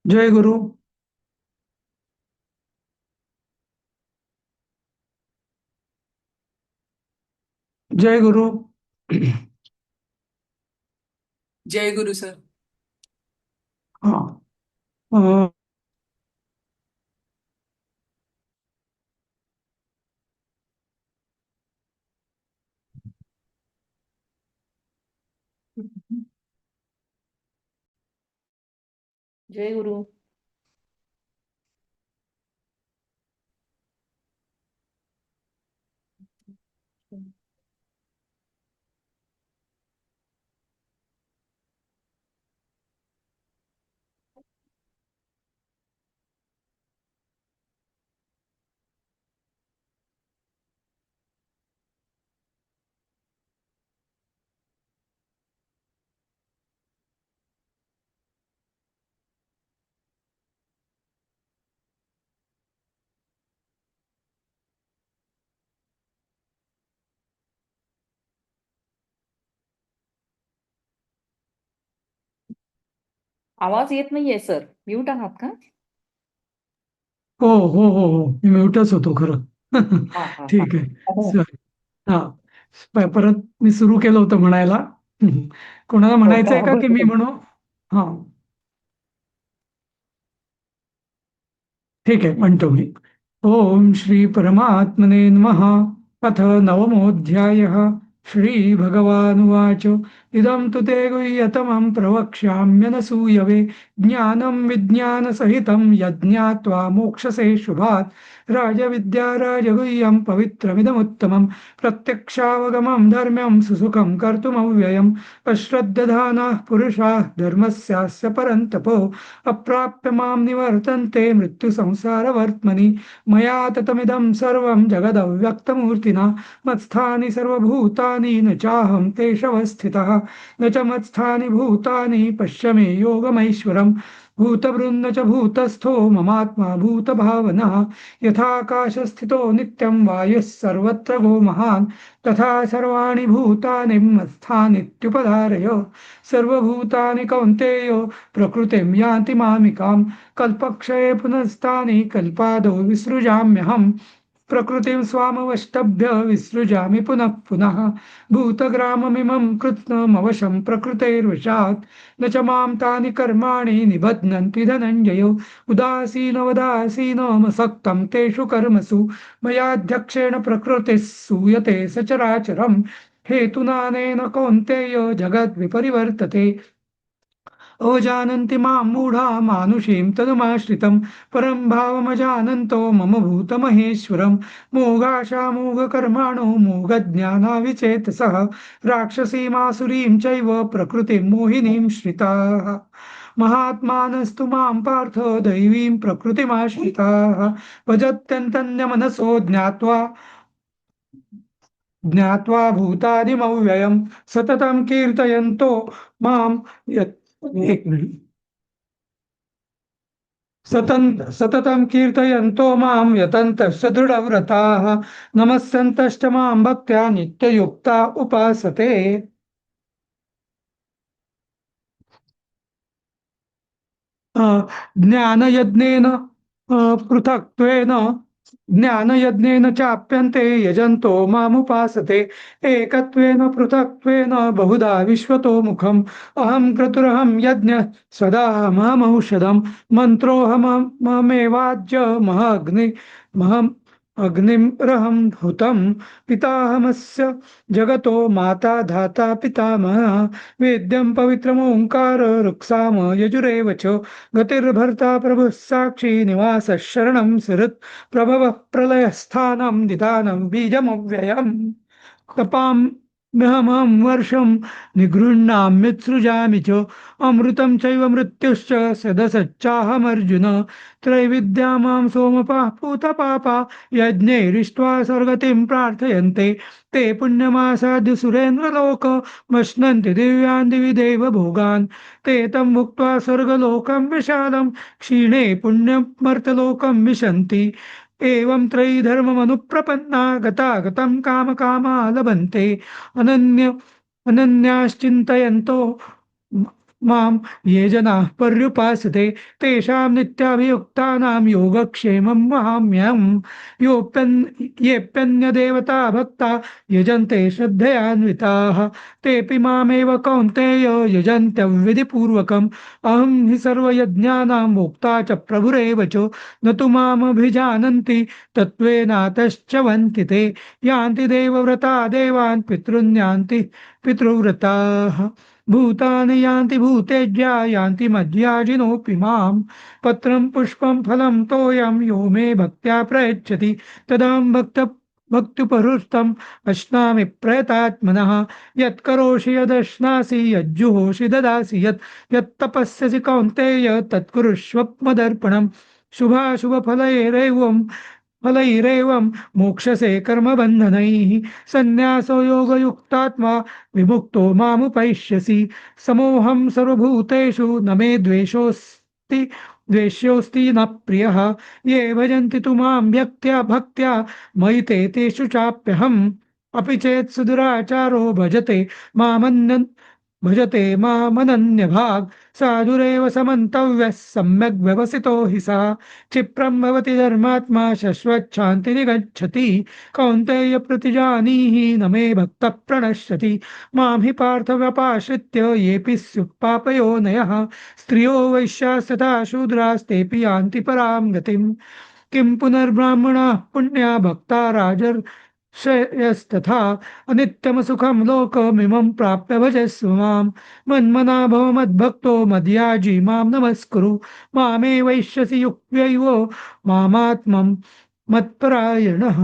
जय गुरु. जय गुरु. जय गुरु sir. हाँ. अ, जय गुरु. आवाज येत नाहीये सर. म्यूट आहात का? हो हो हो हो, मी म्यूटच होतो खरं. हा हा हा. ठीक आहे. हो. सॉरी. हा. परत मी सुरू केलं होतं म्हणायला. कोणाला हो का? म्हणायचंय का की बरं मी बरं. म्हणू? हा. ठीक आहे, म्हणतो मी. ओम श्री परमात्मने नमः. अथ नवमोऽध्यायः. श्रीभगवानुवाच. इदं तु ते गुह्यतमं प्रवक्ष्याम्यनसूयवे. ज्ञानं विज्ञानसहितं यज्ञात्वा मोक्षसे शुभात्. राजविद्या राजगुह्यं पवित्रमिदमुत्तमं. प्रत्यक्षावगमं धर्म्यं सुसुखं कर्तुमव्ययम्. अश्रद्धधानाः पुरुषाः धर्मस्यास्य परन्तपो. अप्राप्य मां निवर्तन्ते मृत्युसंसारवर्त्मनि. मया ततमिदं सर्वं जगदव्यक्तमूर्तिना. मत्स्थानि सर्वभूतानि न चाहं तेष्वस्थितः. न च मत्स्थानि भूतानि पश्य मे योगमैश्वरम्. भूतभृन्न च भूतस्थो ममात्मा भूतभावनः. यथाकाशस्थितो नित्यं वायुः सर्वत्र गो महान्. तथा सर्वाणि भूतानि मत्स्थानीत्युपधारय. सर्वभूतानि कौन्तेय प्रकृतिं यान्ति मामिकां. कल्पक्षये पुनस्तानि कल्पादौ विसृजाम्यहम्. प्रकृतिं स्वामवष्टभ्य विसृजामि पुनः पुनः. भूतग्राममिमं कृत्स्नमवशं प्रकृतेर्वशात्. न च मां तानि कर्माणि निबध्नन्ति धनञ्जय. उदासीनवदासीनमसक्तं तेषु कर्मसु. मयाध्यक्षेण प्रकृतिः सूयते सचराचरम्. हेतुनानेन कौन्तेय जगद्विपरिवर्तते. अजानन्ति मां मूढा मानुषीं तनुमाश्रितं. परं भावमजानन्तो मम भूतमहेश्वरं. मोघाशामोघकर्माणो मोघज्ञानाविचेतसः. राक्षसीमासुरीं चैव प्रकृतिं मोहिनीं श्रिताः. महात्मानस्तु मां पार्थ दैवीं प्रकृतिमाश्रिताः. भजत्यन्तन्यमनसो ज्ञात्वा भूतादिमव्ययम्. सततं कीर्तयन्तो मां यत् एक मिनिट. सततं कीर्तयन्तो मां यतन्तश्च दृढव्रताः. नमस्यन्तश्च मां भक्त्या नित्ययुक्ता उपासते. अ, ज्ञानयज्ञेन पृथक्त्वेन ज्ञानयज्ञेन चाप्यन्ते यजन्तो मामुपासते. एकत्वेन पृथक्त्वेन बहुधा विश्वतो मुखम्. अहं क्रतुरहं यज्ञः सदाहमहमौषधम्. मन्त्रोऽहममेवाज्य महम् अग्निमर्हं हुतं. पिताहमस्य जगतो माता धाता पितामहः. वेद्यं पवित्रमोङ्कार ऋक्साम यजुरेव च. गतिर्भर्ता प्रभुः साक्षी निवासः शरणं सुहृत्. प्रभवः प्रलयस्थानं निदानं बीजमव्ययम्. तपाम्यहमं वर्षं निगृह्णाम्युत्सृजामि च. अमृतं चैव मृत्युश्च सदसच्चाहमर्जुन. त्रैविद्या मां सोमपाः पूतपापा यज्ञैरिष्ट्वा स्वर्गतिं प्रार्थयन्ते. ते पुण्यमासाद्य सुरेन्द्रलोक मश्नन्ति दिव्यान् दिवि देव भोगान्. ते तं भुक्त्वा स्वर्गलोकं विशालं क्षीणे पुण्यमर्तलोकं विशन्ति. एवं त्रयी धर्ममनुप्रपन्ना गतागतं कामकामा लभन्ते. अनन्य अनन्याश्चिन्तयन्तो मां ये जनाः पर्युपासते तेषां नित्याभियुक्तानां योगक्षेमं वहाम्यहम् येऽप्यन्यदेवता भक्ता यजन्ते श्रद्धयान्विताः तेऽपि मामेव कौन्तेय यजन्त्यविधिपूर्वकम् अहं हि सर्वयज्ञानां भोक्ता च प्रभुरेव च न तु मामभिजानन्ति तत्त्वेनातश्च वन्ति ते यान्ति देवव्रता देवान् पितॄन् यान्ति पितृव्रताः भूतानि यान्ति भूतेज्या यान्ति मद्याजिनोऽपि माम् पत्रं पुष्पं फलं तोयं यो मे भक्त्या प्रयच्छति तदां भक्त्युपहृष्टम् अश्नामि प्रयतात्मनः यत्करोषि यदश्नासि यज्जुहोषि ददासि यत्तपस्यसि कौन्तेय तत्कुरुष्व मदर्पणम् फलैरेवं मोक्षसे कर्मबन्धनैः संन्यासो योगयुक्तात्मा विमुक्तो मामुपैष्यसि समोऽहं सर्वभूतेषु न मे द्वेष्योऽस्ति न प्रियः ये भजन्ति तु मां भक्त्या मयि तेषु चाप्यहम् अपि चेत् सुदुराचारो भजते मामनन्यभाक् साधुरेव समन्तव्यः सम्यग् व्यवसितो हि सः क्षिप्रं भवति धर्मात्मा शश्वच्छान्तिनिगच्छति कौन्तेय प्रतिजानीहि न मे भक्तः प्रणश्यति मां हि पार्थ व्यपाश्रित्य येऽपि स्युः पापयोनयः स्त्रियो वैश्यास्तथा शूद्रास्तेऽपि यान्ति परां गतिम् किं पुनर्ब्राह्मणाः पुण्या भक्ता राजर्षयस्तथा अनित्यमसुखं लोकमिमं प्राप्य भजस्व मां मन्मना भव मद्भक्तो मद्याजी मां नमस्कुरु मामे वैश्यसि युक्त्यैव मामात्मं मत्परायणः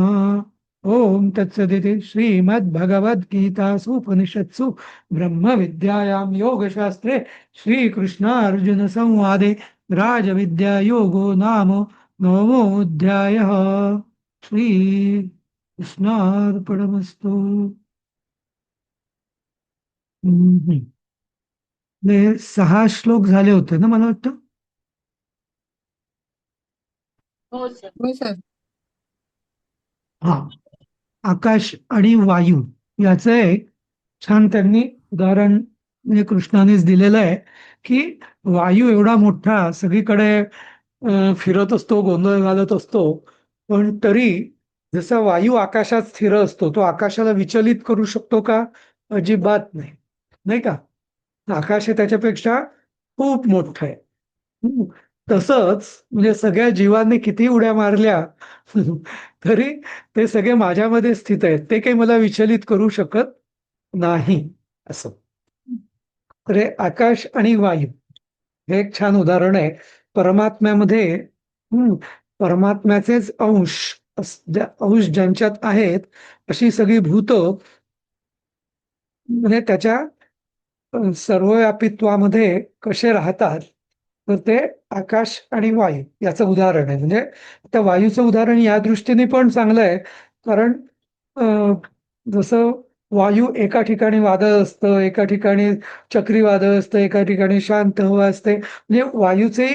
ओम तत्सदिति श्रीमद्भगवद्गीतासूपनिषत्सु ब्रह्मविद्यायां योगशास्त्रे श्रीकृष्णार्जुनसंवादे राजविद्यायोगो नाम नवमोऽध्यायः श्रीकृष्णार्पणमस्तु. हे 6 श्लोक झाले होते ना मला वाटतं. हो सर. हा, आकाश आणि वायू याचं एक छान त्यांनी उदाहरण म्हणजे कृष्णानेच दिलेलं आहे की वायू एवढा मोठा सगळीकडे फिरत असतो, गोंधळ घालत असतो, पण तरी जसा वायू आकाशात स्थिर असतो तो आकाशाला विचलित करू शकतो का? अजिबात नाही, नाही का? आकाश हे त्याच्यापेक्षा खूप मोठं आहे. तसंच म्हणजे सगळ्या जीवांनी किती उड्या मारल्या तरी ते सगळे माझ्यामध्ये स्थित आहेत, ते काही मला विचलित करू शकत नाही असं. तर हे आकाश आणि वायू हे एक छान उदाहरण आहे. परमात्म्यामध्ये परमात्म्याचेच अंश ज्यांच्यात आहेत अशी सगळी भूत म्हणजे त्याच्या सर्वव्यापित्वामध्ये कसे राहतात तर ते आकाश आणि वायू याचं उदाहरण आहे. म्हणजे त्या वायूचं उदाहरण या दृष्टीने पण चांगलं आहे कारण जसं वायू एका ठिकाणी वादळ असतं, एका ठिकाणी चक्रीवादळ असतं, एका ठिकाणी शांत हवा असते. म्हणजे वायूचे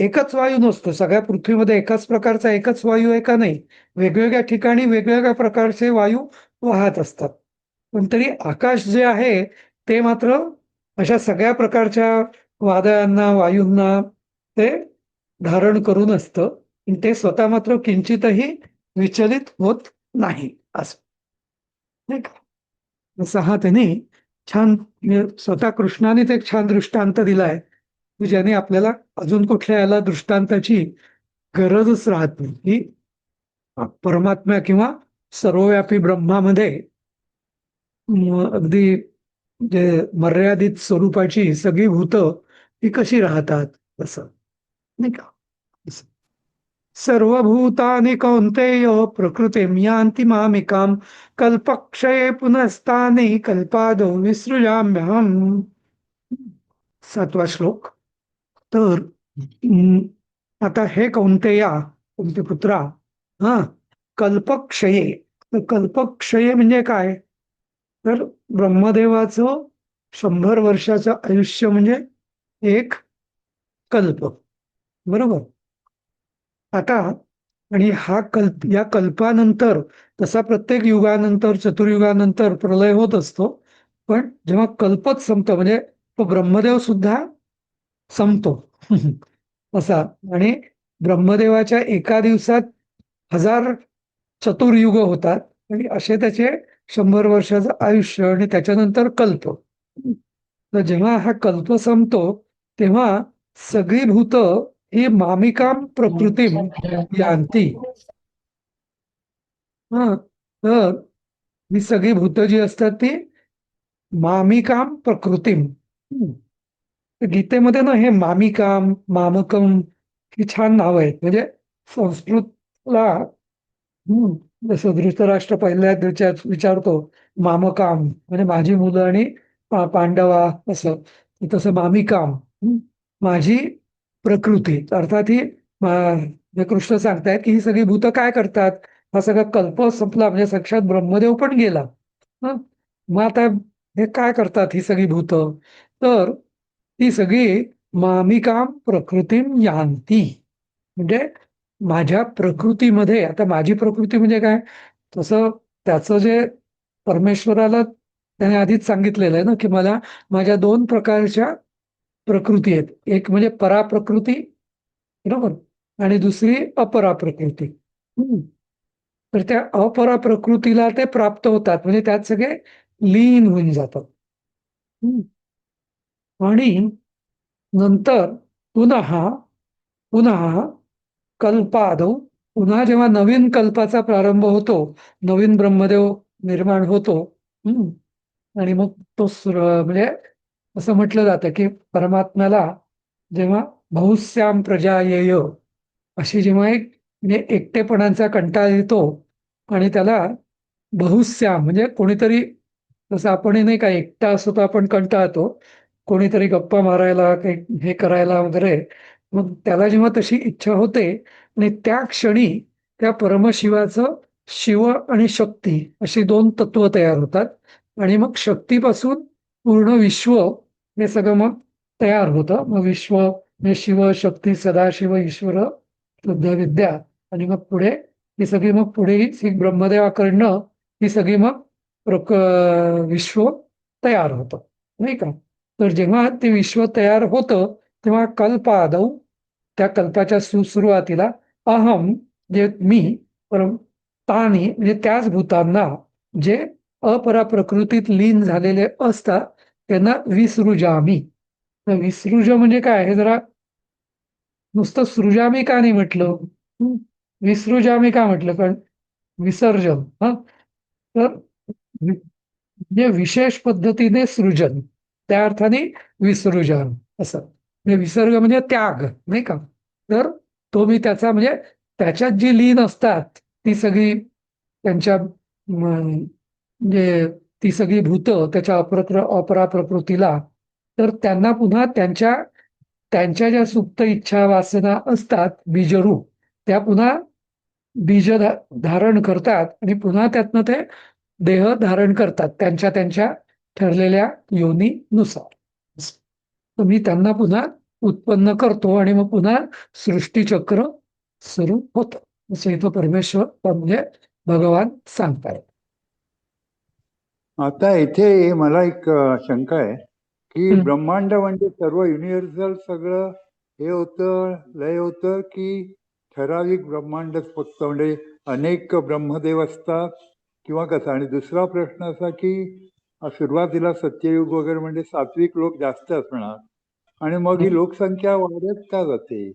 एकच वायू नसतो, सगळ्या पृथ्वीमध्ये एकाच प्रकारचा एकच वायू आहे का नाही, वेगवेगळ्या ठिकाणी वेगवेगळ्या प्रकारचे वायू वाहत असतात. पण तरी आकाश जे आहे ते मात्र अशा सगळ्या प्रकारच्या वादळांना वायूंना ते धारण करून असतं, पण ते स्वतः मात्र किंचितही विचलित होत नाही असं, नाही का? असं हा त्यांनी छान स्वतः कृष्णानेच एक छान दृष्टांत दिलाय की ज्याने आपल्याला अजून कुठल्या याला दृष्टांताची गरजच राहत नाही की परमात्मा किंवा सर्वव्यापी ब्रह्मामध्ये अगदी जे मर्यादित स्वरूपाची सगळी भूत ही कशी राहतात असं, नाही का? सर्वभूतानि कौन्तेय प्रकृतिं यान्ति मामिकां कल्पक्षये पुनस्तानि कल्पादौ विसृजाम्यहम्. 7वा श्लोक. तर आता हे कौन्तेया, कुंती पुत्रा, कल्पक्षये. कल्पक्षये म्हणजे काय? तर ब्रह्मदेवाचं 100 वर्षाचं आयुष्य म्हणजे एक कल्प, बरोबर? आता आणि या कल्पानंतर तसा प्रत्येक युगानंतर चतुर्युगानंतर प्रलय होत असतो, पण जेव्हा कल्पच संपतो म्हणजे तो ब्रह्मदेव सुद्धा संपतो. असा. आणि ब्रह्मदेवाच्या एका दिवसात 1000 चतुर्युग होतात आणि असे त्याचे 100 वर्षाचं आयुष्य आणि त्याच्यानंतर कल्प. तर जेव्हा हा कल्प संपतो तेव्हा सगळी भूत ही मामिकाम प्रकृतीम यांती. हा. तर ही सगळी भूत जी असतात ती मामिकाम प्रकृतीम. तर गीतेमध्ये ना हे मामिकाम, मामकम ही छान नाव आहेत. म्हणजे संस्कृतला जसं धृतराष्ट्र पहिल्या विचारतो मामकाम म्हणजे माझी मुलं आणि पांडवा असं. तसं मामिकाम माझी प्रकृती. अर्थात ही हे कृष्ण सांगतायत की ही सगळी भूतं काय करतात. हा सगळा कल्प संपला म्हणजे साक्षात ब्रह्मदेव पण गेला. हं? मग आता हे काय करतात ही सगळी भूतं. तर ती सगळी मामिकाम प्रकृतीम यांती. म्हणजे माझ्या प्रकृतीमध्ये. आता माझी प्रकृती म्हणजे काय. तसं त्याचं जे परमेश्वराला त्याने आधीच सांगितलेलं आहे ना की मला माझ्या 2 प्रकारच्या प्रकृती आहेत. एक म्हणजे पराप्रकृती, बरोबर, आणि दुसरी अपराप्रकृती. हम्म. तर त्या अपराप्रकृतीला ते प्राप्त होतात म्हणजे त्यात सगळे लीन होऊन जातात. हम्म. आणि नंतर पुन्हा पुन्हा कल्पादौ, पुन्हा जेव्हा नवीन कल्पाचा प्रारंभ होतो, नवीन ब्रह्मदेव निर्माण होतो. हम्म. आणि मग तो म्हणजे असं म्हटलं जातं की परमात्म्याला जेव्हा बहुश्याम प्रजा येय अशी जेव्हा एक म्हणजे एकटेपणाचा कंटाळा येतो आणि त्याला बहुश्याम म्हणजे कोणीतरी, जसं आपण नाही का एकटा असतो तर आपण कंटाळतो कोणीतरी गप्पा मारायला काही हे करायला वगैरे. मग त्याला जेव्हा तशी इच्छा होते आणि त्या क्षणी त्या परमशिवाचं शिव आणि शक्ती अशी 2 तत्व तयार होतात आणि मग शक्तीपासून पूर्ण विश्व हे सगळं मग तयार होतं. मग विश्व हे शिव शक्ती सदाशिव ईश्वर शुद्ध विद्या. आणि मग पुढे ही सगळी मग पुढे ही ब्रह्मदेवाकडनं ही सगळी मग विश्व तयार होतं नाही का. तर जेव्हा ते विश्व तयार होतं तेव्हा कल्पादौ, त्या कल्पाच्या सुरुवातीला अहम जे मी, परम तानी म्हणजे त्याच भूतांना जे अपरा प्रकृतीत लीन झालेले असतात त्यांना विसृजामी. तर विसृज म्हणजे काय हे जरा, नुसतं सृजामी का नाही म्हटलं. विसृजामी का म्हटलं. कारण विसर्जन. हा. तर म्हणजे विशेष पद्धतीने सृजन, त्या अर्थाने विसृजन असं. म्हणजे विसर्ग म्हणजे त्याग नाही का. तर तो मी त्याचा म्हणजे त्याच्यात जी लीन असतात ती सगळी त्यांच्या म्हणजे ती सगळी भूत त्याच्या अपरा प्रकृतीला, तर त्यांना पुन्हा त्यांच्या त्यांच्या ज्या सुप्त इच्छा वासना असतात बीजरूप त्या पुन्हा बीज धारण करतात आणि पुन्हा त्यातनं ते देह धारण करतात त्यांच्या त्यांच्या ठरलेल्या योनीनुसार. तर मी त्यांना पुन्हा उत्पन्न करतो आणि मग पुन्हा सृष्टीचक्र सुरू होतं. असं इथं परमेश्वर म्हणजे भगवान सांगतायत. आता इथे मला एक शंका आहे की हं. ब्रह्मांड म्हणजे सर्व युनिव्हर्सल सगळं हे होतं, लय होतं, की ठराविक ब्रह्मांडच फक्त म्हणजे अनेक ब्रह्मदेव असतात किंवा कसं. आणि दुसरा प्रश्न असा की सुरुवातीला सत्ययुग वगैरे म्हणजे सात्विक लोक जास्त असणार आणि मग ही लोकसंख्या वाढत का जाते.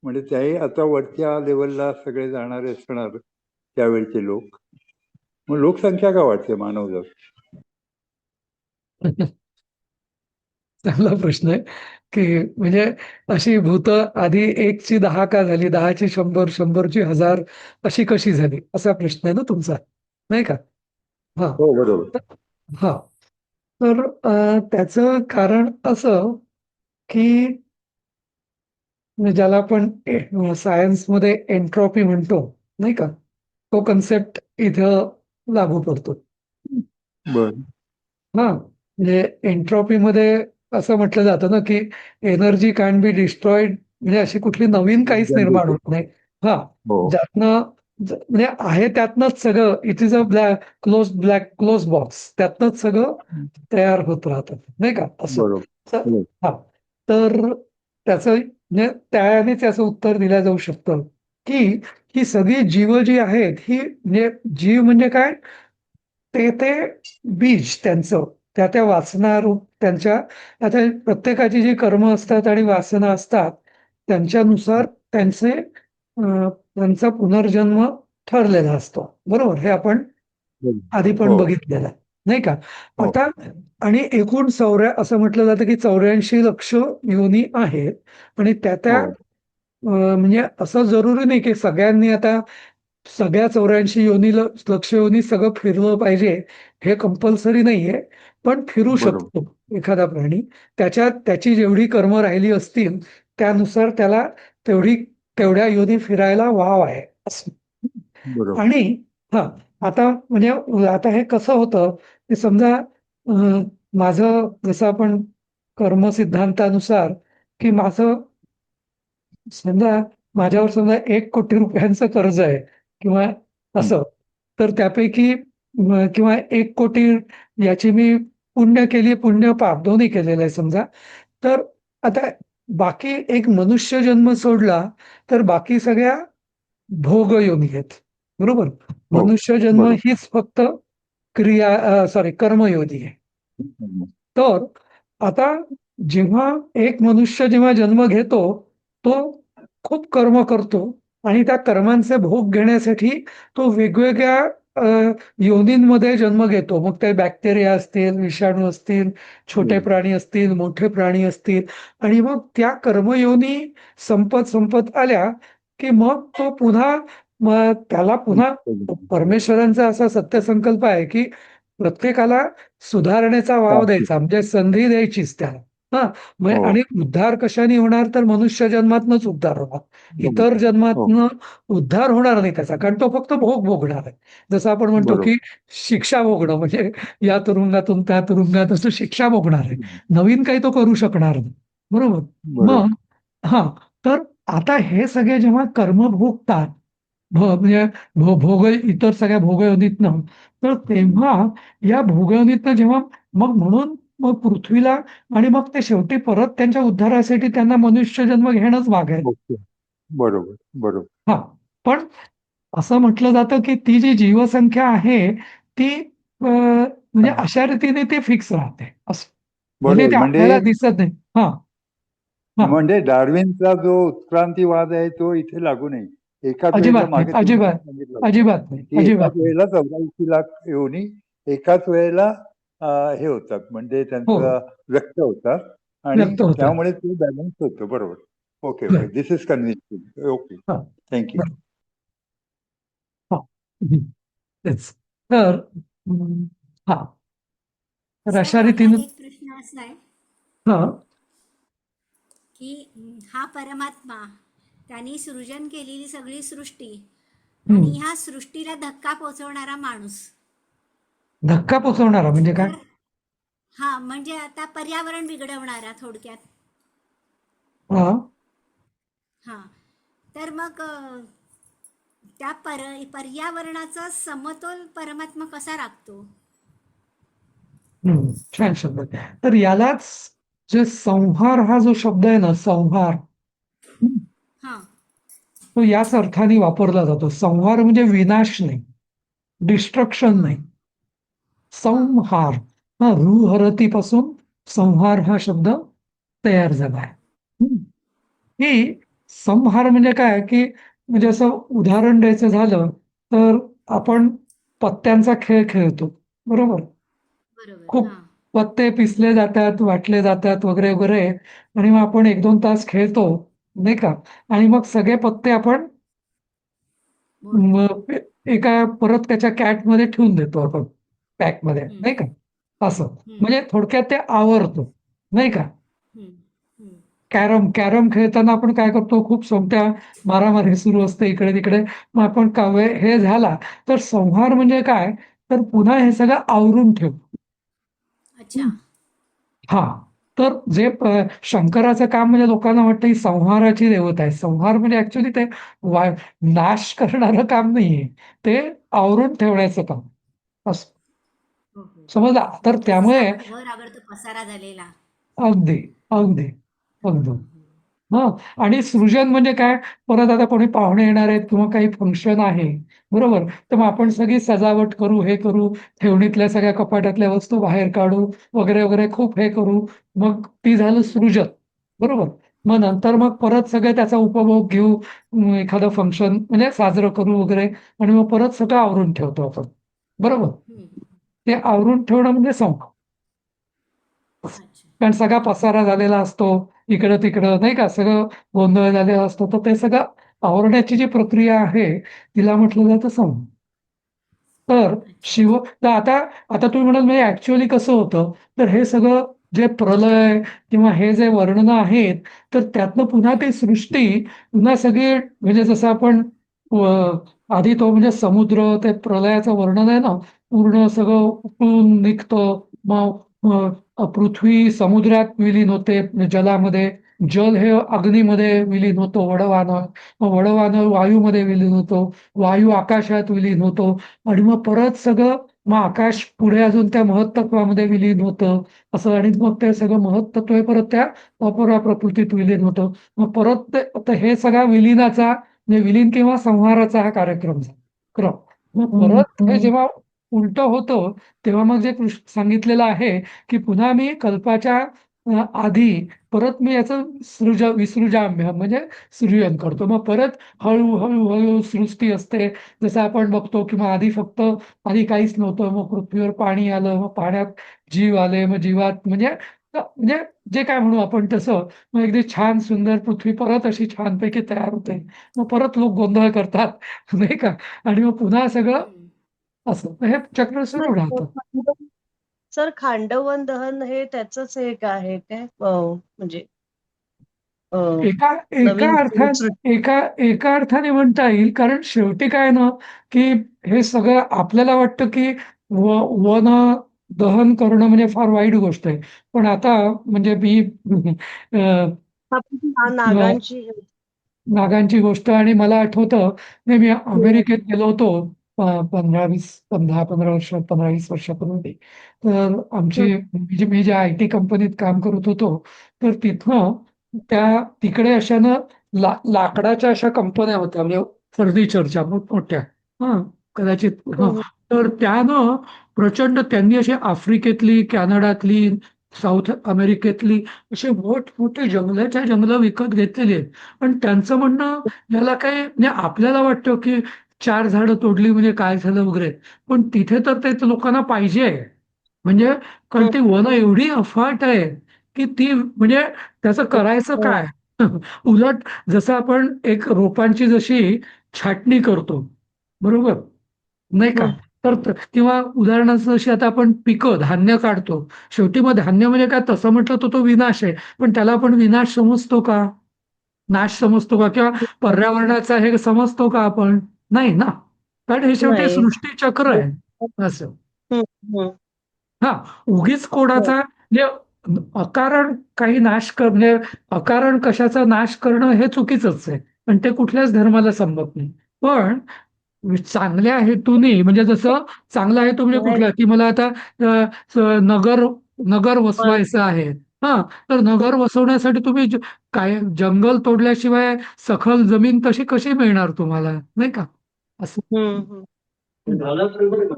म्हणजे त्याही आता वरच्या लेवलला सगळे जाणारे असणार त्यावेळचे लोक. मग लोकसंख्या का वाढते मानवजात. चांगला प्रश्न आहे की म्हणजे अशी भूत आधी 1ची 10 का झाली, 10ची 100, 100ची 1000 अशी कशी झाली असा प्रश्न आहे ना तुमचा नाही का. हा. हो बरोबर. हा. तर त्याचं कारण असं की म्हणजे ज्याला आपण सायन्समध्ये एन्ट्रॉपी म्हणतो नाही का, तो कन्सेप्ट इथं लागू पडतो. बर. हा. म्हणजे एन्ट्रॉपीमध्ये असं म्हटलं जातं ना की एनर्जी कॅन बी डिस्ट्रॉइड, म्हणजे अशी कुठली नवीन काहीच निर्माण होत नाही. हा. हो ज्यातनं म्हणजे आहे त्यातनंच सगळं, it is a close box, त्यातनंच सगळं तयार होत राहतं नाही का असं. बरोबर. तर हा, तर त्याचं म्हणजे त्यानेच याचं उत्तर दिलं जाऊ शकतं की ही सगळी जीव जी आहेत ही म्हणजे जीव म्हणजे काय, ते बीज त्यांचं त्या त्या वासनारूप त्यांच्या आता प्रत्येकाची जी कर्म असतात आणि वासना असतात त्यांच्यानुसार त्यांचा पुनर्जन्म ठरलेला असतो, बरोबर, हे आपण आधी पण हो, बघितलेलं आहे नाही का. हो, आता आणि एकूण असं म्हटलं जातं की 84 लक्ष योनी आहेत आणि त्या हो. म्हणजे असं जरुरी नाही की सगळ्यांनी आता सगळ्या 84 लक्ष योनी सगळं फिरलं पाहिजे, हे कंपल्सरी नाहीये. पण फिरू बरोबर, शकतो एखादा प्राणी, त्याची जेवढी कर्म राहिली असतील त्यानुसार त्याला तेवढी तेवढ्या योनी फिरायला वाव आहे असं. बरोबर. आणि हा, आता म्हणजे आता हे कसं होतं की समजा माझं जसं आपण कर्म सिद्धांतानुसार की माझं समजा माझ्यावर समजा 1 कोटी रुपयांचं कर्ज आहे किंवा हं. असं, तर त्यापैकी किंवा 1 कोटी याची मी पुण्य केली, पुण्य पाप दोन्ही केलेलं आहे समजा. तर आता बाकी एक मनुष्य जन्म सोडला तर बाकी सगळ्या भोगयोनी आहेत, बरोबर. हो, मनुष्य जन्म बरोबर. हीच फक्त कर्मयोनी आहे. हं. तर आता जेव्हा एक मनुष्य जेव्हा जन्म घेतो तो खूप कर्म करतो आणि त्या कर्मांचे भोग घेण्यासाठी तो वेगवेगळ्या योनींमध्ये जन्म घेतो. मग ते बॅक्टेरिया असतील, विषाणू असतील, छोटे बरोबर. प्राणी असतील, मोठे प्राणी असतील आणि मग त्या कर्मयोनी संपत संपत आल्या की मग तो पुन्हा त्याला पुन्हा परमेश्वरांचा असा सत्यसंकल्प आहे की प्रत्येकाला सुधारणेचा वाव चालतंय. द्यायचा, म्हणजे संधी द्यायचीच त्याला. हा, हो, आणि उद्धार कशाने होणार, तर मनुष्य जन्मातनच उद्धार होणार, इतर बरोबर. हो, जन्मातनं उद्धार होणार नाही त्याचा, कारण तो फक्त भोग भोगणार आहे. जसं आपण म्हणतो बरोबर. की शिक्षा भोगणं म्हणजे या तुरुंगातून त्या तुरुंगात असं शिक्षा भोगणार आहे, नवीन काही तो करू शकणार नाही, बरोबर. बरोबर. मग हा, तर आता हे सगळे जेव्हा कर्म भोगतात म्हणजे भोग इतर सगळ्या भोगयोनीतनं, तर तेव्हा या भोगयोनीतनं जेव्हा मग म्हणून मग पृथ्वीला आणि मग ते शेवटी परत त्यांच्या उद्धारासाठी त्यांना मनुष्य जन्म घेणंच भाग आहे. ओके. बरोबर, बरोबर. हा, पण असं म्हटलं जातं की ती जी जीवसंख्या आहे ती म्हणजे हां. अशा रीतीने ते फिक्स राहते असं, म्हणजे बरोबर. ते म्हणजे आपल्याला दिसत नाही. हा हा, म्हणजे डार्विनचा जो उत्क्रांतीवाद आहे तो इथे लागू नाही. एकाच वेळेला अजिबात नाही, मागे तुम्ही पण अजिबात सांगितलं होतं, अजिबात नाही, की एकाच अजिबात नाही. वेळेला 84 लाख योनी एकाच वेळेला हे होतात म्हणजे हो, त्यांचं व्यक्त होतात आणि व्यक्त होतात. त्यामुळे ते बॅलन्स होतं. बरोबर. ओके, होय. Okay. This is convincing. Okay. हा, थँक यू. बरं. हा, तेच. तर हा, तर सर अशा माझा रीतीने एक प्रश्न असा आहे हा की हा परमात्मा त्यांनी सृजन केलेली सगळी सृष्टी आणि हम्म. ह्या सृष्टीला धक्का पोचवणारा माणूस, धक्का पोचवणारा म्हणजे काय. तर हा म्हणजे आता पर्यावरण बिघडवणारा थोडक्यात. हा, हा, तर मग त्या पर्यावरणाचा समतोल परमात्मा कसा राखतो? छान शब्द आहे. तर यालाच जे संहार हा जो शब्द आहे ना, संहार, हा, तो याच अर्थाने वापरला जातो. संहार म्हणजे विनाश नाही, डिस्ट्रक्शन हा, नाही, हा, संहार. हा, रुहरतीपासून संहार हा शब्द तयार झाला आहे. ही संहार म्हणजे काय की म्हणजे असं उदाहरण द्यायचं झालं तर आपण पत्त्यांचा खेळ खेळतो, बरोबर. बरोबर. खूप हा, पत्ते पिसले जातात, वाटले जातात वगैरे वगैरे आणि मग आपण 1-2 तास खेळतो नाही का, आणि मग सगळे पत्ते आपण मोडतो. एका परत त्याच्या कॅटमध्ये ठेवून देतो आपण, पॅकमध्ये हम्म, नाही का, असं. हम्म, म्हणजे थोडक्यात ते आवरतो नाही का. हम्म, हम्म, कॅरम कॅरम खेळताना आपण काय करतो, खूप सोंगट्या मारामारी सुरू असते इकडे तिकडे, मग आपण हे झाला तर संहार म्हणजे काय, तर पुन्हा हे सगळं आवरून ठेव. अच्छा. हा, तर जे शंकराचं काम म्हणजे लोकांना वाटतं ही संहाराची देवता आहे. संहार म्हणजे ऍक्च्युली ते वा नाश करणारं काम नाहीये, ते आवरून ठेवण्याचं काम असं. हो, हो. समजला? तर म्हणजे जसं त्यामुळे आपण घर आवडतो पसारा झालेला. अगदी अगदी हं, अगदी हं, हं. आणि सृजन म्हणजे काय? परत आता कोणी पाहुणे येणार आहेत किंवा काही फंक्शन आहे, बरोबर? तर मग आपण सगळी सजावट करू, हे करू, ठेवणीतल्या सगळ्या कपाटातल्या वस्तू बाहेर काढू वगैरे वगैरे खूप हे करू. मग ती झालं हं, सृजन, बरोबर? मग नंतर मग परत सगळे त्याचा उपभोग घेऊ, एखादं फंक्शन म्हणजे साजरं करू वगैरे आणि मग परत सगळं आवरून ठेवतो आपण, बरोबर? हं. ते आवरून ठेवणं म्हणजे संपलं. अच्छा. कारण सगळा पसारा झालेला असतो, इकडं तिकडं नाही का, सगळं गोंधळ झालेला असतो, तर ते सगळं आवरण्याची जी प्रक्रिया आहे तिला म्हटलं जातं संवाद. तर अच्छा, शिव अच्छा. तर आता आता तुम्ही म्हणाल म्हणजे ऍक्च्युअली कसं होतं, तर हे सगळं जे प्रलय किंवा हे जे वर्णनं आहेत, तर त्यातनं पुन्हा हं. ती सृष्टी पुन्हा सगळी म्हणजे जसं आपण आधी तो म्हणजे समुद्र ते प्रलयाचं वर्णन आहे ना, पूर्ण सगळं उकळून निघतं. मग पृथ्वी समुद्रात विलीन होते जलामध्ये, जल हे अग्नीमध्ये विलीन होतो वडवानं, मग वडवानं वायूमध्ये विलीन होतो, वायू आकाशात विलीन होतो आणि मग परत सगळं मग आकाश पुढे अजून त्या महत्तत्वामध्ये विलीन होतं असं आणि मग ते सगळं महत्तत्व हे परत त्या अपरा प्रकृतीत विलीन होतं. मग परत ते आता हे सगळा विलीनाचा म्हणजे विलीन किंवा संहाराचा हा कार्यक्रम झाला. क्रम. मग परत हे जेव्हा उलट होतं तेव्हा मग जे सांगितलेलं आहे की पुन्हा मी कल्पाच्या आधी परत मी याचं विसृजाम्य म्हणजे सृजन करतो. मग परत हळूहळू हळू सृष्टी असते. जसं आपण बघतो किंवा आधी काहीच नव्हतं. मग पृथ्वीवर पाणी आलं, मग पाण्यात जीव आले, मग जीवात म्हणजे जे काय म्हणू आपण तसं मग अगदी छान सुंदर पृथ्वी परत अशी छानपैकी तयार होते. मग परत लोक गोंधळ करतात नाही का आणि मग पुन्हा सगळं हं. असं तर हे चक्र सर सुरू राहतं. सर, खांडवन दहन हे त्याचंच एक आहे काय? म्हणजे अ, एका एका नवीन अर्थात एका अर्थाने म्हणता येईल कारण शेवटी काय ना की हे सगळं आपल्याला वाटतं की वन दहन करणं म्हणजे फार वाईट गोष्ट आहे. पण आता म्हणजे मी अ, नागांची नागांची गोष्ट आणि मला आठवतं नाही मी अमेरिकेत गेलो होतो 15-20 वर्षापूर्वी. तर हं, मी ज्या IT कंपनीत काम करत होतो तर तिथनं तिकडे अशा ना लाकडाच्या अशा कंपन्या होत्या म्हणजे फर्निचरच्या मोठमोठ्या हा कदाचित हा हं, तर त्या ना प्रचंड त्यांनी अशी आफ्रिकेतली कॅनडातली साऊथ अमेरिकेतली असे मोठमोठे जंगलं विकत घेतलेली आहेत. पण त्यांचं म्हणणं याला काय म्हणजे आपल्याला वाटतं की 4 झाडं तोडली म्हणजे काय झालं वगैरे पण तिथे तर ते लोकांना पाहिजे आहे. म्हणजे कारण हं, ती वनं एवढी अफाट आहे की ती म्हणजे त्याचं करायचं हं, काय उलट जसं आपण एक रोपांची जशी छाटणी करतो बरोबर नाही का हं, किंवा उदाहरणार्थ जशी आता आपण पिकं धान्य काढतो शेवटी मग धान्य म्हणजे काय तसं म्हटलं तर तो विनाश आहे पण त्याला आपण विनाश समजतो का नाश समजतो का किंवा हं. पर्यावरणाचा हे समजतो का आपण नाही ना कारण हे शेवटी नाही. सृष्टी चक्र आहे असं हं, हं, हा उगीच हं, कोणाचा म्हणजे अकारण काही नाश म्हणजे अकारण कशाचा नाश करणं हे चुकीचंच आहे आणि ते कुठल्याच धर्माला संभव नाही पण चांगल्या हेतूने म्हणजे जसं चांगला हेतू म्हणजे नाही. कुठला की मला आता नगर नगर पण वसवायचं आहे हा तर नगर वसवण्यासाठी तुम्ही काय जंगल तोडल्याशिवाय सखल जमीन तशी कशी मिळणार तुम्हाला नाही का असं हं, हं.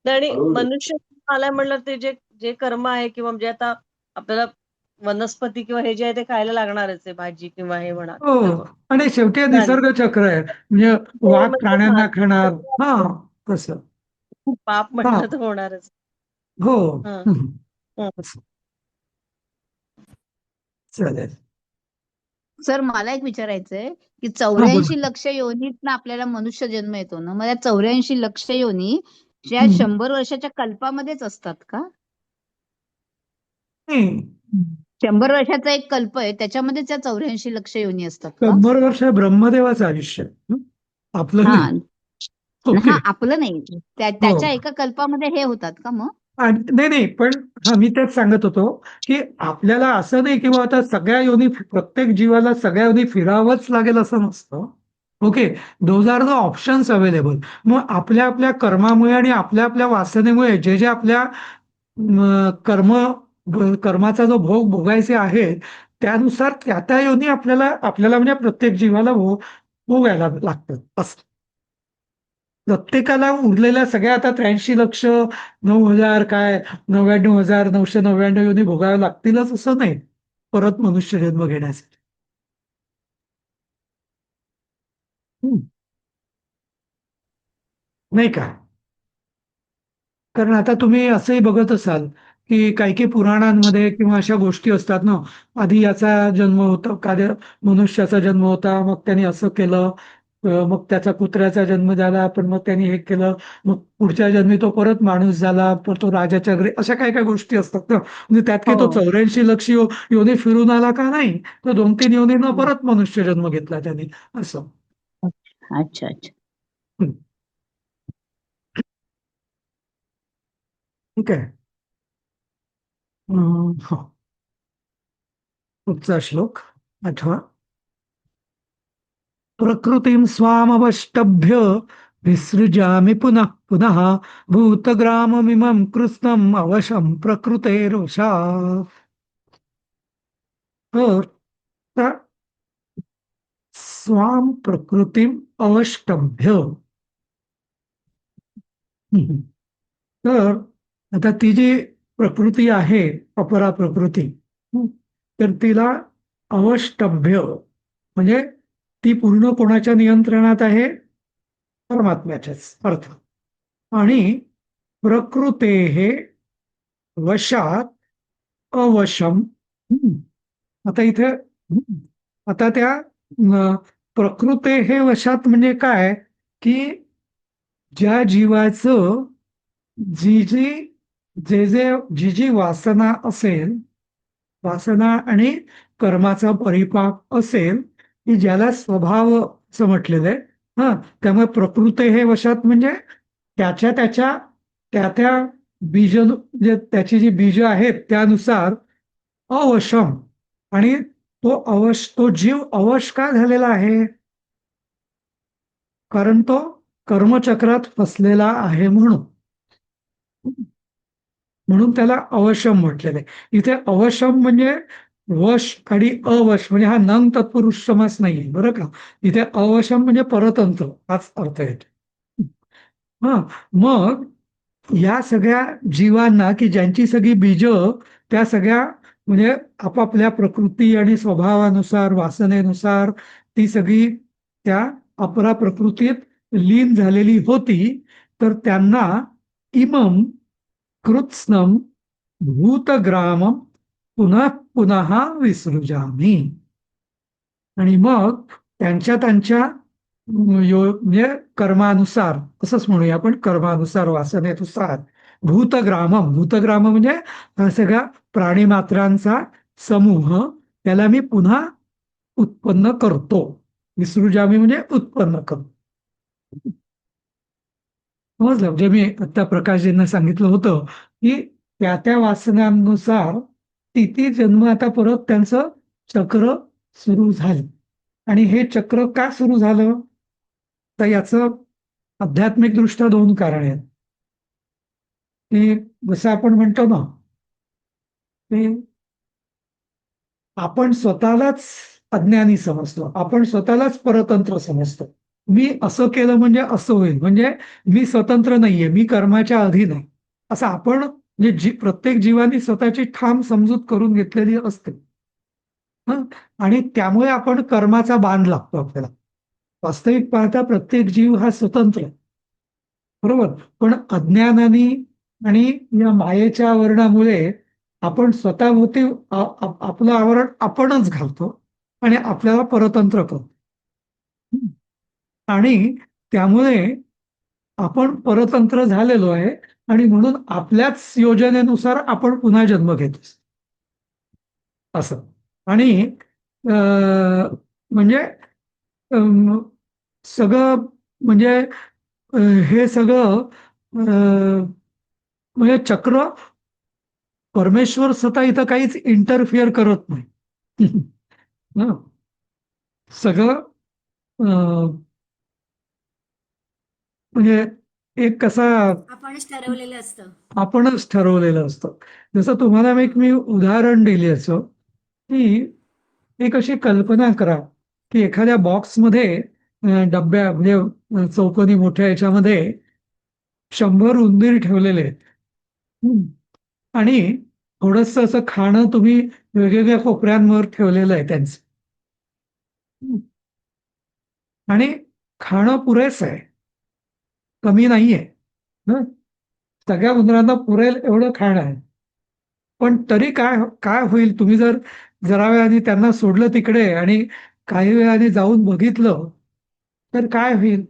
आणि मनुष्य आलाय म्हणलं ते जे जे कर्म आहे किंवा म्हणजे आता आपल्याला वनस्पती किंवा हे जे आहे ते खायला लागणारच आहे भाजी किंवा हे म्हणा हो सर्व आणि शेवटी हे झालं. निसर्ग चक्र आहे म्हणजे ते वाघ म्हणजे प्राण्यांना खाणार हा झालं. तसं पाप हा म्हटलं तर होणारच. हो हं, हं, हं. असं. चालेल सर मला एक विचारायचंय की हा बोला 84 लक्ष योनीतनं आपल्याला मनुष्य जन्म येतो ना मग या 84 लक्ष योनी या हं. 100 वर्षाच्या कल्पामध्येच असतात का? नाही 100 वर्षाचा एक कल्प आहे त्याच्यामध्येच या 84 लक्ष योनी असतात का? 100 वर्ष ब्रह्मदेवाचं आयुष्य हं? आपलं हा नाही हा ओके आपलं नाही हो त्याच्या एका कल्पामध्ये हे होतात का मग? नाही नाही, पण मी तेच सांगत होतो की आपल्याला असं नाही की आता सगळ्या योनी, प्रत्येक जीवाला सगळ्या योनी फिरावंच लागेल असं नसतं. Okay, those are the options available. मग आपल्या आपल्या कर्मामुळे आणि आपल्या आपल्या वासनेमुळे जे जे आपल्या कर्माचा जो भोग भोगायचे आहे, त्यानुसार त्या त्या योनी आपल्याला आपल्याला म्हणजे प्रत्येक जीवाला भोगायला लागतं असं. प्रत्येकाला उरलेल्या सगळ्या आता 83 लक्ष 9,000 काय 99,999 योनी भोगाव्या लागतीलच असं नाही, परत मनुष्य जन्म घेण्यासाठी. हम्म. नाही का? कारण आता तुम्ही असंही बघत असाल की काही काही पुराणांमध्ये किंवा अशा गोष्टी असतात ना, आधी याचा जन्म होता, एखाद्या मनुष्याचा जन्म होता, मग त्यांनी असं केलं, मग त्याचा कुत्र्याचा जन्म झाला, पण मग त्यांनी हे केलं, मग पुढच्या जन्मी तो परत माणूस झाला, पण तो राजाच्या घरी, अशा काही काही गोष्टी असतात ना. म्हणजे त्यात काही तो हो. 84 लक्ष योनी फिरून आला का नाही, तर 2-3 योनीनं हं. परत मनुष्य जन्म घेतला त्यांनी असं. अच्छा, अच्छा. हं. ठीक आहे. हो. पुढचा श्लोक आठवा. प्रकृतीं स्वामवष्टभ्य विसृजामि पुनः पुनः भूतग्राममिमं कृत्स्नम् अवशं प्रकृतेर्वशात्. तर त्या स्वाम प्रकृतीम अवष्टभ्य. हम्म. तर आता ती जी प्रकृती आहे, अपरा प्रकृती, हं, तर तिला अवष्टभ्य म्हणजे ती पूर्ण कोणाच्या नियंत्रणात आहे? परमात्म्याच्याच अर्थ. आणि प्रकृते हे वशात अवशम. हं. आता इथे आता त्या प्रकृते हे वशात म्हणजे काय, की ज्या जीवाचं जी जी जे जे जी जी वासना असेल, वासना आणि कर्माचा परिपाक असेल, की ज्याला स्वभाव असं म्हटलेलं आहे. हा, त्यामुळे प्रकृते हे वशात म्हणजे त्याच्या त्याच्या त्या त्या बीज, म्हणजे त्याची जी बीज आहेत त्यानुसार अवशम. आणि तो जीव अवश का झालेला आहे? कारण तो कर्मचक्रात फसलेला आहे म्हणून. म्हणून त्याला अवशम म्हटलेलं आहे. इथे अवशम म्हणजे वश आणि अवश, म्हणजे हा नंग तत्पुरुष समास नाहीये बरं का. इथे अवशम म्हणजे परतंत्र, हाच अर्थ आहे. हा, मग या सगळ्या जीवांना, की ज्यांची सगळी बीज त्या सगळ्या म्हणजे आपापल्या प्रकृती आणि स्वभावानुसार, वासनेनुसार ती सगळी त्या अपरा प्रकृतीत लीन झालेली होती, तर त्यांना इमम कृत्स्नम भूतग्रामम पुन्हा पुन्हा विसृजामी. आणि मग त्यांच्या त्यांच्या म्हणजे कर्मानुसार, असंच म्हणूया आपण, कर्मानुसार वासनेनुसार भूतग्रामम, भूतग्राम म्हणजे हा सगळ्या प्राणीमात्रांचा समूह, त्याला मी पुन्हा उत्पन्न करतो. विसृजामी म्हणजे उत्पन्न करतो. समजलं? म्हणजे मी आता प्रकाशजींना सांगितलं होतं की त्या त्या वासनांनुसार ती जन्म आता परत त्यांचं चक्र सुरू झालं. आणि हे चक्र का सुरू झालं? तर याचं आध्यात्मिक दृष्ट्या 2 कारण आहेत. की जसं आपण म्हणतो ना, की आपण स्वतःलाच अज्ञानी समजतो, आपण स्वतःलाच परतंत्र समजतो. मी असं केलं म्हणजे असं होईल, म्हणजे मी स्वतंत्र नाहीये, मी कर्माच्या अधीन आहे, असं आपण म्हणजे प्रत्येक जीवानी स्वतःची ठाम समजूत करून घेतलेली असते. हं? आणि त्यामुळे आपण कर्माचा बांध लागतो आपल्याला. वास्तविक पाहता प्रत्येक जीव हा स्वतंत्र आहे, बरोबर. पण अज्ञानाने आणि या मायेच्या आवरणामुळे आपण स्वतःभोवती आपलं आवरण आपणच घालतो आणि आपल्याला परतंत्र करतो. हं. आणि त्यामुळे आपण परतंत्र झालेलो आहे, आणि म्हणून आपल्याच योजनेनुसार आपण पुन्हा जन्म घेतो असं. आणि म्हणजे अम, सगळं म्हणजे हे सगळं म्हणजे चक्र परमेश्वर स्वतः इथं काहीच इंटरफिअर करत नाही. हं. सगळं अं, म्हणजे एक कसा आपणच ठरवलेलं असतं. आपणच ठरवलेलं असतं. जसं तुम्हाला मी उदाहरण दिले असं, की एक अशी कल्पना करा, की एखाद्या बॉक्समध्ये डब्या म्हणजे चौकोनी मोठ्या याच्यामध्ये 100 उंदीर ठेवलेले आहेत. हं. आणि थोडंसं असं खाणं तुम्ही वेगवेगळ्या कोपऱ्यांवर ठेवलेलं आहे त्यांचं. हं. आणि खाणं पुरेसं आहे, कमी नाहीये. हं. सगळ्या उंदरांना पुरेल एवढं खाणं आहे. पण तरी काय काय होईल तुम्ही जर जरा वेळाने त्यांना सोडलं तिकडे आणि काही वेळाने जाऊन बघितलं, तर काय होईल?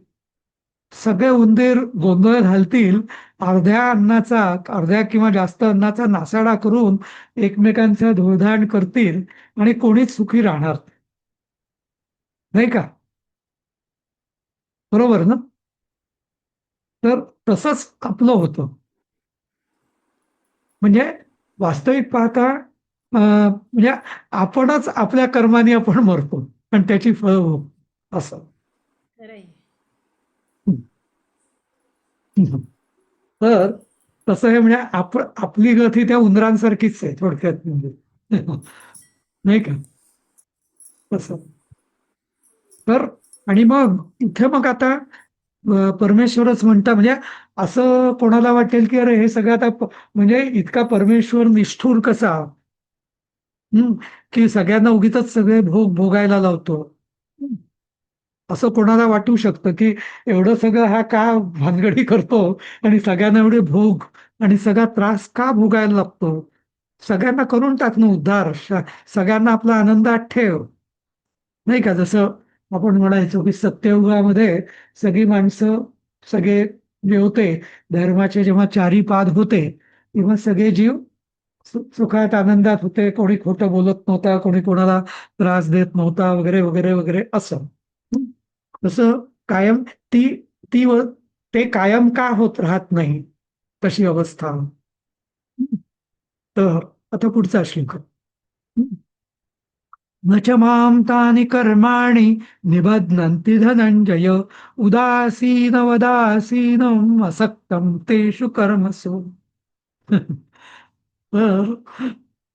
सगळे उंदीर गोंधळ घालतील, अर्ध्या किंवा जास्त अन्नाचा नासाडा करून एकमेकांचा धुळदाण करतील आणि कोणीच सुखी राहणार नाही का? बरोबर ना? तर तसंच आपलं होतं. म्हणजे वास्तविक पाहता म्हणजे आपणच आपल्या कर्माने आपण मरतो आणि त्याची फळं भोगतो असं. खरंय. हं. हं. तर तसं हे म्हणजे आपली गत ही त्या उंदरांसारखीच आहे थोडक्यात म्हणजे. नाही का? तसं. तर आणि मग इथे मग आता परमेश्वरच म्हणता म्हणजे असं कोणाला वाटेल की अरे हे सगळं आता म्हणजे इतका परमेश्वर निष्ठुर कसा? हं, की सगळ्यांना उगीचच सगळे भोग भोगायला लावतो. हं. असं कोणाला वाटू शकतं, की एवढं सगळं हा का भानगडी करतो आणि सगळ्यांना एवढे भोग आणि सगळा त्रास का भोगायला लागतो? सगळ्यांना करून टाक ना उद्धार. सगळ्यांना आपला आनंदात ठेव. नाही का? जसं आपण म्हणायचो, की सत्ययुगामध्ये सगळी माणसं, सगळे जे होते, धर्माचे जेव्हा चारी पाद होते, तेव्हा सगळे जीव सुखात आनंदात होते. कोणी खोटं बोलत नव्हता, कोणी कोणाला त्रास देत नव्हता, वगैरे, वगैरे, वगैरे असं. हं. तसं कायम ती ती व ते कायम का होत राहत नाही, तशी अवस्था. हं. तर आता पुढचा श्लोक. हं. न च मां तानि कर्माणि निबध्नन्ति धनंजय उदासीनवदासीनम् असक्तं तेषु कर्मसु. तर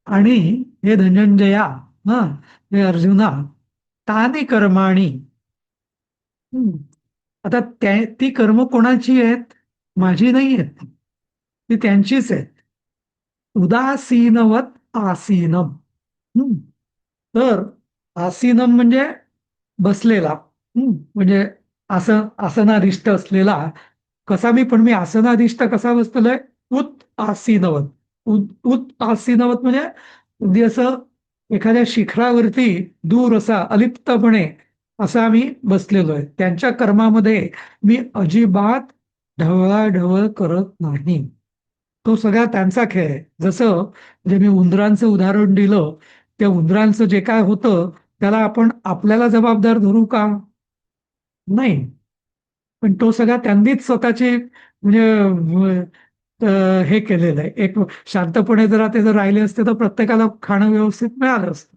आणि हे धनंजया, हा, हे अर्जुना, तानि कर्माणि. हं. आता ती कर्म कोणाची आहेत? माझी नाही आहेत. ती त्यांचीच आहेत. उदासीनवत आसीनम. हं. तर आसीनम म्हणजे बसलेला. म्हणजे आसनाधिष्ठ असलेला. कसा मी आसनाधिष्ठ कसा बसलेलोय? उत आसीनवत. उत आसीनवत म्हणजे अगदी असं एखाद्या शिखरावरती दूर असा अलिप्तपणे असा आम्ही बसलेलो आहे. त्यांच्या कर्मामध्ये मी अजिबात ढवळाढवळ करत नाही. तो सगळा त्यांचा खेळ आहे. जसं म्हणजे मी उंदरांचं उदाहरण दिलं, त्या उंदरांचं जे काय होतं त्याला आपण आपल्याला जबाबदार धरू का? नाही. पण तो सगळा त्यांनीच स्वतःची म्हणजे हे केलेलं आहे. एक शांतपणे ते जर राहिले असते तर प्रत्येकाला खाणं व्यवस्थित मिळालं असतं.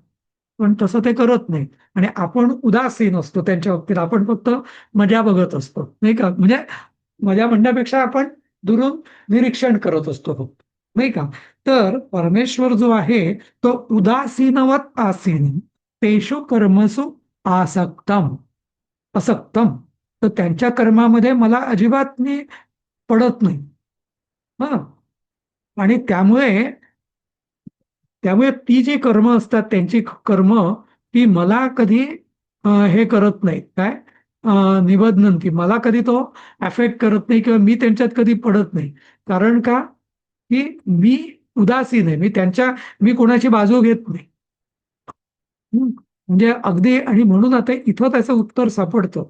पण तसं ते करत नाहीत आणि आपण उदासीन असतो त्यांच्या बाबतीत. आपण फक्त मजा बघत असतो, नाही का? म्हणजे मजा म्हणण्यापेक्षा आपण दुरून निरीक्षण करत असतो फक्त, नाही का? तर परमेश्वर जो आहे तो उदासीनवत आसीन तेषु कर्मसु आसक्तम असक्तम. तर त्यांच्या कर्मामध्ये मला अजिबात मी पडत नाही. हं. आणि त्यामुळे त्यामुळे ती जी कर्म असतात त्यांची कर्म ती मला कधी हे करत नाहीत. काय निबध्नन्ति. मला कधी तो अफेक्ट करत नाही किंवा मी त्यांच्यात कधी पडत नाही. कारण का? की मी उदासीन आहे. मी कोणाची बाजू घेत नाही. हं. म्हणजे अगदी आणि म्हणून आता इथं त्याचं उत्तर सापडतं,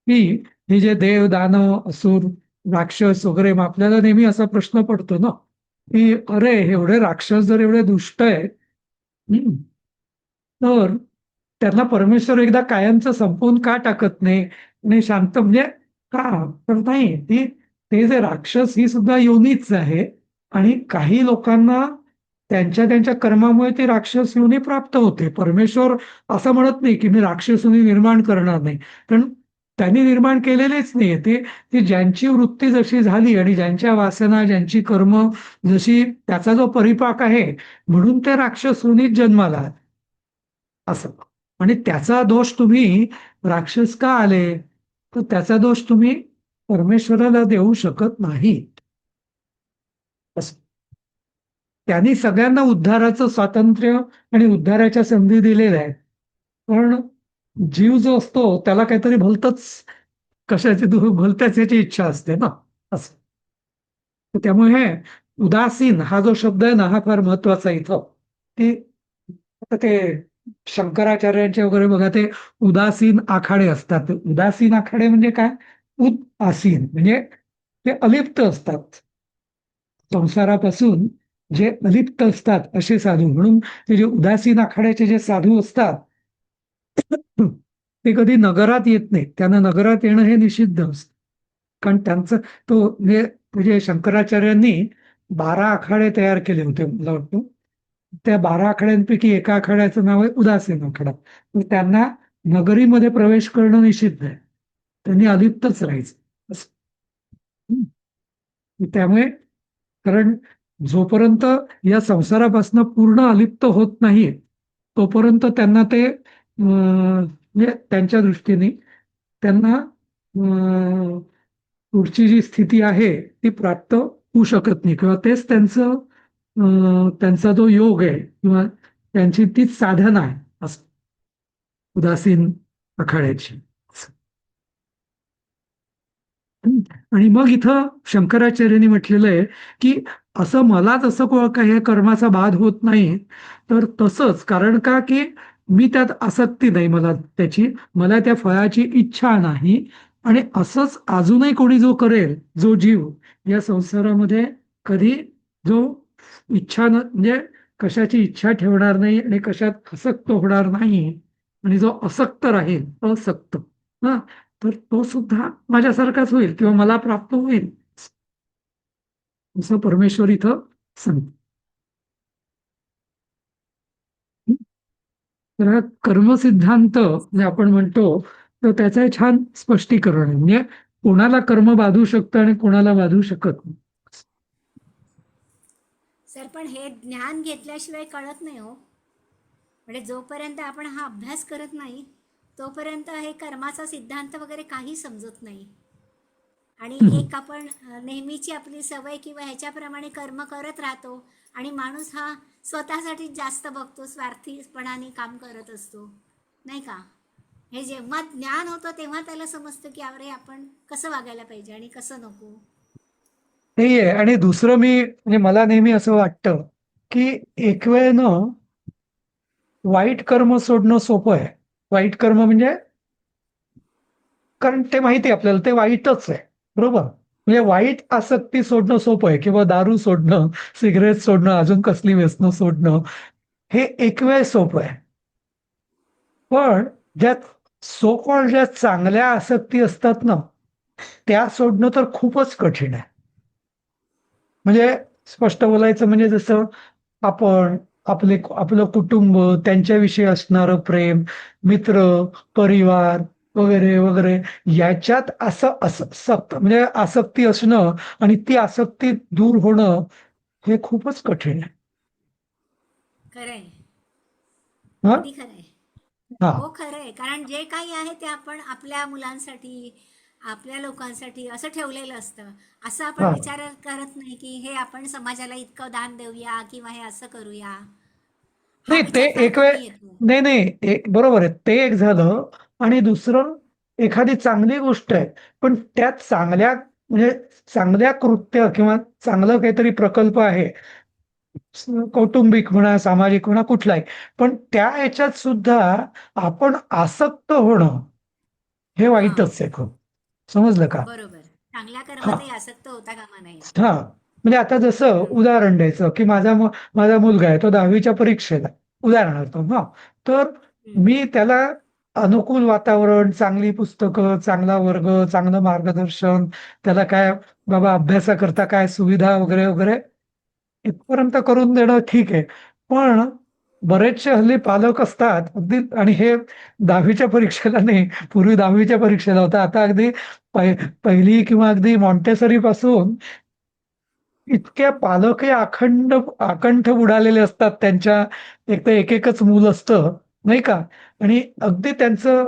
की हे जे देव, दानव, असुर, राक्षस वगैरे मग आपल्याला नेहमी असा प्रश्न पडतो ना, की अरे एवढे राक्षस जर एवढे दुष्ट आहेत, हं, तर त्यांना परमेश्वर एकदा कायमचं संपवून का टाकत नाही? आणि शांत म्हणजे का? तर नाही, ती ते जे राक्षस ही सुद्धा योनीच आहे आणि काही लोकांना त्यांच्या त्यांच्या कर्मामुळे ते राक्षस योनी प्राप्त होते. परमेश्वर असं म्हणत नाही की मी राक्षस योनी निर्माण करणार नाही, कारण त्यांनी निर्माण केलेलेच नाहीये ते. ती ज्यांची वृत्ती जशी झाली आणि ज्यांच्या वासना ज्यांची कर्म जशी त्याचा जो परिपाक आहे म्हणून ते राक्षस योनीत जन्माला आले. असं आणि त्याचा दोष तुम्ही राक्षस का आले तर त्याचा दोष तुम्ही परमेश्वराला देऊ शकत नाही. असं त्यांनी सगळ्यांना उद्धाराचं स्वातंत्र्य आणि उद्धाराच्या संधी दिलेल्या आहेत, पण जीव जो असतो त्याला काहीतरी भलतंच कशाची भलत्याच याची इच्छा असते ना. असं तर त्यामुळे हे उदासीन हा जो शब्द आहे ना हा फार महत्वाचा इथं की आता ते शंकराचार्यांचे वगैरे बघा ते उदासीन आखाडे असतात. ते उदासीन आखाडे म्हणजे काय? उदासीन म्हणजे ते अलिप्त असतात संसारापासून, जे अलिप्त असतात असे साधू. म्हणून ते जे उदासीन आखाड्याचे जे साधू असतात ते कधी नगरात येत नाहीत. त्यांना नगरात येणं हे निषिद्ध असतं, कारण त्यांचं तो म्हणजे शंकराचार्यांनी 12 आखाडे तयार केले होते मला वाटतं. त्या 12 आखाड्यांपैकी एका आखाड्याचं नाव आहे उदासीन आखाडा. तर त्यांना नगरीमध्ये प्रवेश करणं निषिद्ध आहे, त्यांनी अलिप्तच राहायचं असं. त्यामुळे कारण जोपर्यंत या संसारापासून पूर्ण अलिप्त होत नाही तोपर्यंत त्यांना ते म्हणजे त्यांच्या दृष्टीने त्यांना पुढची जी स्थिती आहे ती प्राप्त होऊ शकत नाही, किंवा तेच त्यांचा जो योग आहे किंवा त्यांची तीच साधना आहे असं उदासीन आखाड्याची. आणि मग इथं शंकराचार्यांनी म्हटलेलं आहे की असं मलाच असं काही कर्माचा बाध होत नाही, तर तसंच कारण का की मी त्यात आसक्ती नाही, मला त्या फळाची इच्छा नाही. आणि असंच अजूनही कोणी जो करेल, जो जीव या संसारामध्ये कधी जो म्हणजे कशाची इच्छा ठेवणार नाही आणि कशात आसक्त होणार नाही आणि जो असक्त राहील असक्त, हा, तर तो सुद्धा माझ्यासारखाच होईल किंवा मला प्राप्त होईल असं परमेश्वर इथं सांगतो. तर हा कर्मसिद्धांत जे आपण म्हणतो तर त्याचं हे छान स्पष्टीकरण आहे. म्हणजे कोणाला कर्म बाधू शकतं आणि कोणाला बाधू शकत नाही. सर पण हे ज्ञान घेतल्याशिवाय कळत नाही हो. म्हणजे जोपर्यंत आपण हा अभ्यास करत नाही तोपर्यंत हे कर्माचा सिद्धांत वगैरे काही समजत नाही. आणि एक आपण नेहमीची आपली सवय किंवा ह्याच्याप्रमाणे कर्म करत राहतो आणि माणूस हा स्वतःसाठी जास्त बघतो, स्वार्थीपणाने काम करत असतो, नाही का? हे जेव्हा ज्ञान होतं तेव्हा त्याला समजतं की अरे आपण कसं वागायला पाहिजे आणि कसं नको. ते आहे. आणि दुसरं म्हणजे मला नेहमी असं वाटतं की एक वेळेनं वाईट कर्म सोडणं सोपं आहे. वाईट कर्म म्हणजे कारण ते माहिती आहे आपल्याला ते वाईटच आहे, बरोबर? म्हणजे वाईट आसक्ती सोडणं सोपं आहे, किंवा दारू सोडणं, सिगरेट सोडणं, अजून कसली व्यसनं सोडणं हे एक वेळ सोपं आहे. पण ज्या चांगल्या आसक्ती असतात ना त्या सोडणं तर खूपच कठीण आहे. म्हणजे स्पष्ट बोलायचं म्हणजे जसं आपलं कुटुंब, त्यांच्याविषयी असणारं प्रेम, मित्र, परिवार वगैरे वगैरे याच्यात म्हणजे आसक्ती असणं आणि ती आसक्ती दूर होणं हे खूपच कठीण आहे. खरंय, हा अगदी खरंय. हा हो खरंय, कारण जे काही आहे ते आपण आपल्या मुलांसाठी, आपल्या लोकांसाठी असं ठेवलेलं असतं. असं आपण हा विचार करत नाही की हे आपण समाजाला इतकं दान देऊया किंवा हे असं करूया. हा नाही ते विचार फार एक वेळ कमी येतो. नाही बरोबर आहे, ते एक झालं. आणि दुसरं एखादी चांगली गोष्ट आहे पण त्यात म्हणजे चांगल्या कृत्य किंवा चांगलं काहीतरी प्रकल्प आहे, कौटुंबिक म्हणा, सामाजिक म्हणा, कुठलाही, पण त्या ह्याच्यात सुद्धा आपण आसक्त होणं हे हा, वाईटच आहे खूप. समजलं का? बरोबर. चांगल्या हा कर्मातही आसक्त होता कामा नये. हा म्हणजे आता जसं हम्म, उदाहरण द्यायचं की माझा मुलगा आहे, तो 10वीच्या परीक्षेला उदाहरणार्थ, हा, तर हम्म, मी त्याला अनुकूल वातावरण, चांगली पुस्तकं, चांगला वर्ग, चांगलं मार्गदर्शन, त्याला काय बाबा अभ्यासाकरता काय सुविधा वगैरे वगैरे इथपर्यंत करून देणं ठीक आहे. पण बरेचसे हल्ली पालक असतात अगदी, आणि हे 10वीच्या परीक्षेला नाही, पूर्वी 10वीच्या परीक्षेला होतं. आता अगदी पहिली किंवा अगदी मॉन्टेसरी पासून इतके पालक हे आकंठ बुडालेले असतात त्यांच्या, एक तर एक एकच मूल असतं नाही का, आणि अगदी त्यांचं